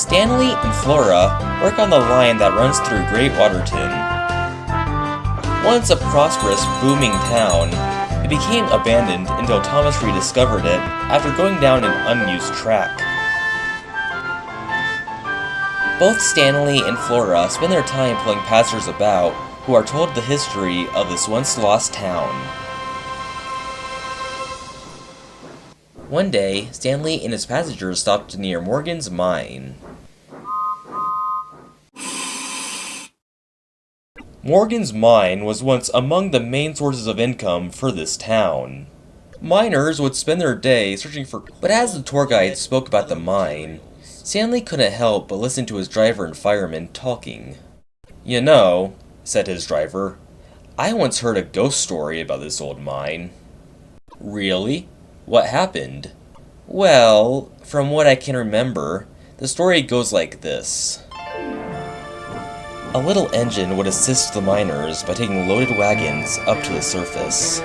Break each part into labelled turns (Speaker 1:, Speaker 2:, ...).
Speaker 1: Stanley and Flora work on the line that runs through Great Waterton. Once a prosperous, booming town, it became abandoned until Thomas rediscovered it after going down an unused track. Both Stanley and Flora spend their time pulling passers about who are told the history of this once lost town. One day, Stanley and his passengers stopped near Morgan's mine. Morgan's mine was once among the main sources of income for this town. Miners would spend their day searching for... But as the tour guide spoke about the mine, Stanley couldn't help but listen to his driver and fireman talking. "You know," said his driver, "I once heard a ghost story about this old mine." "Really? What happened?" "Well, from what I can remember, the story goes like this. A little engine would assist the miners by taking loaded wagons up to the surface.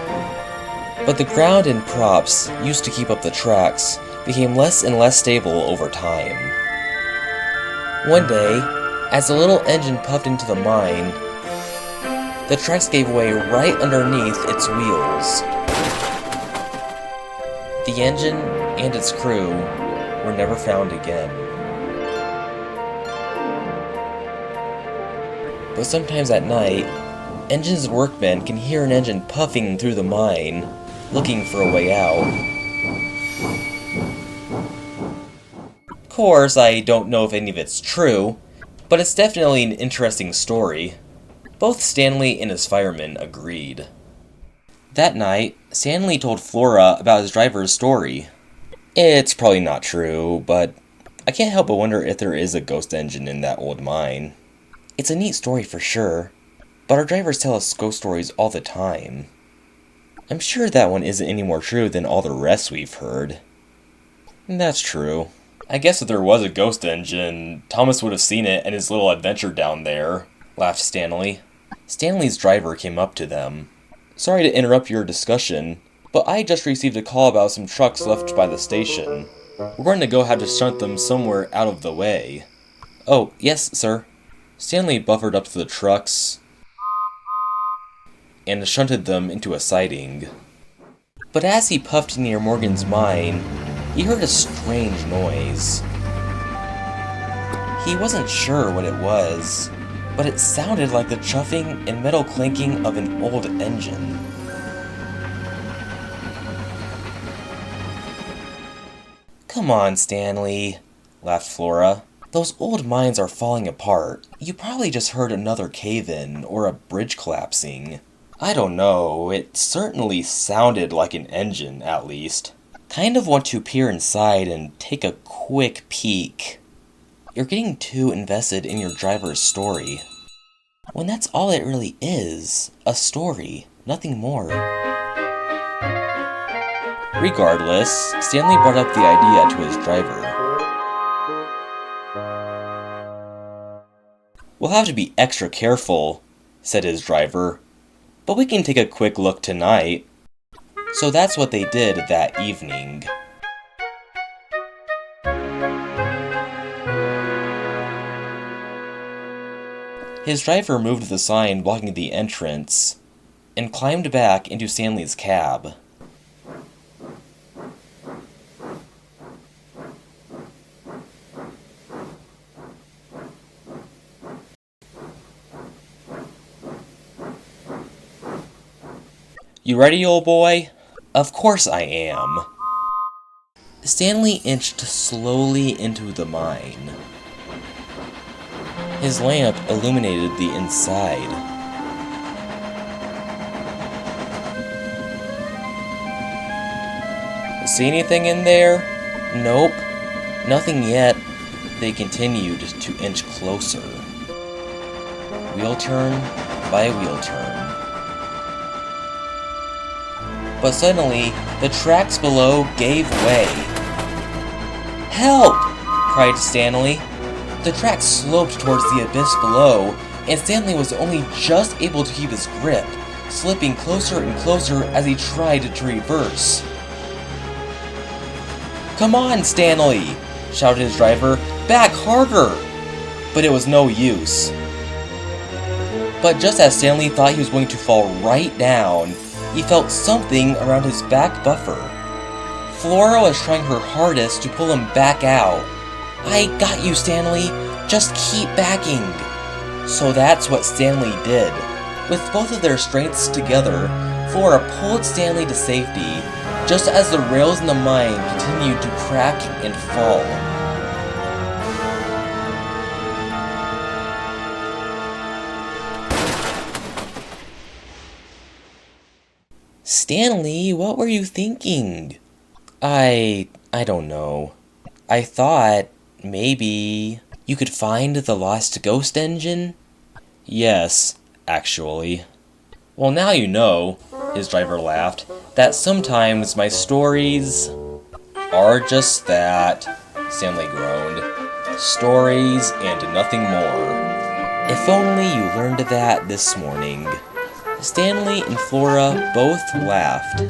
Speaker 1: But the ground and props used to keep up the tracks became less and less stable over time. One day, as the little engine puffed into the mine, the tracks gave way right underneath its wheels. The engine and its crew were never found again. But sometimes at night, engines and workmen can hear an engine puffing through the mine, looking for a way out. Of course, I don't know if any of it's true, but it's definitely an interesting story. Both Stanley and his firemen agreed. That night, Stanley told Flora about his driver's story. It's probably not true, but I can't help but wonder if there is a ghost engine in that old mine. It's a neat story for sure, but our drivers tell us ghost stories all the time. I'm sure that one isn't any more true than all the rest we've heard." "That's true. I guess if there was a ghost engine, Thomas would have seen it and his little adventure down there," laughed Stanley. Stanley's driver came up to them. "Sorry to interrupt your discussion, but I just received a call about some trucks left by the station. We're going to have to shunt them somewhere out of the way." "Oh, yes, sir." Stanley buffered up to the trucks and shunted them into a siding. But as he puffed near Morgan's mine, he heard a strange noise. He wasn't sure what it was, but it sounded like the chuffing and metal clinking of an old engine. "Come on, Stanley," laughed Flora. "Those old mines are falling apart. You probably just heard another cave-in or a bridge collapsing." "I don't know. It certainly sounded like an engine, at least. Kind of want to peer inside and take a quick peek." "You're getting too invested in your driver's story. When that's all it really is, a story, nothing more." Regardless, Stanley brought up the idea to his driver. "We'll have to be extra careful," said his driver, "but we can take a quick look tonight." So that's what they did that evening. His driver moved the sign blocking the entrance and climbed back into Stanley's cab. "You ready, old boy?" "Of course I am." Stanley inched slowly into the mine. His lamp illuminated the inside. "See anything in there?" "Nope, nothing yet." They continued to inch closer. Wheel turn by wheel turn. But suddenly, the tracks below gave way. "Help!" cried Stanley. The tracks sloped towards the abyss below, and Stanley was only just able to keep his grip, slipping closer and closer as he tried to reverse. "Come on, Stanley!" shouted his driver. back harder! But it was no use. But just as Stanley thought he was going to fall right down, he felt something around his back buffer. Flora was trying her hardest to pull him back out. "I got you, Stanley. Just keep backing." So that's what Stanley did. With both of their strengths together, Flora pulled Stanley to safety, just as the rails in the mine continued to crack and fall. "Stanley, what were you thinking?" I don't know. I thought maybe you could find the lost ghost engine?" "Yes, actually." "Well, now you know," his driver laughed, "that sometimes my stories are just that," Stanley groaned. "Stories and nothing more." If only you learned that this morning. Stanley and Flora both laughed.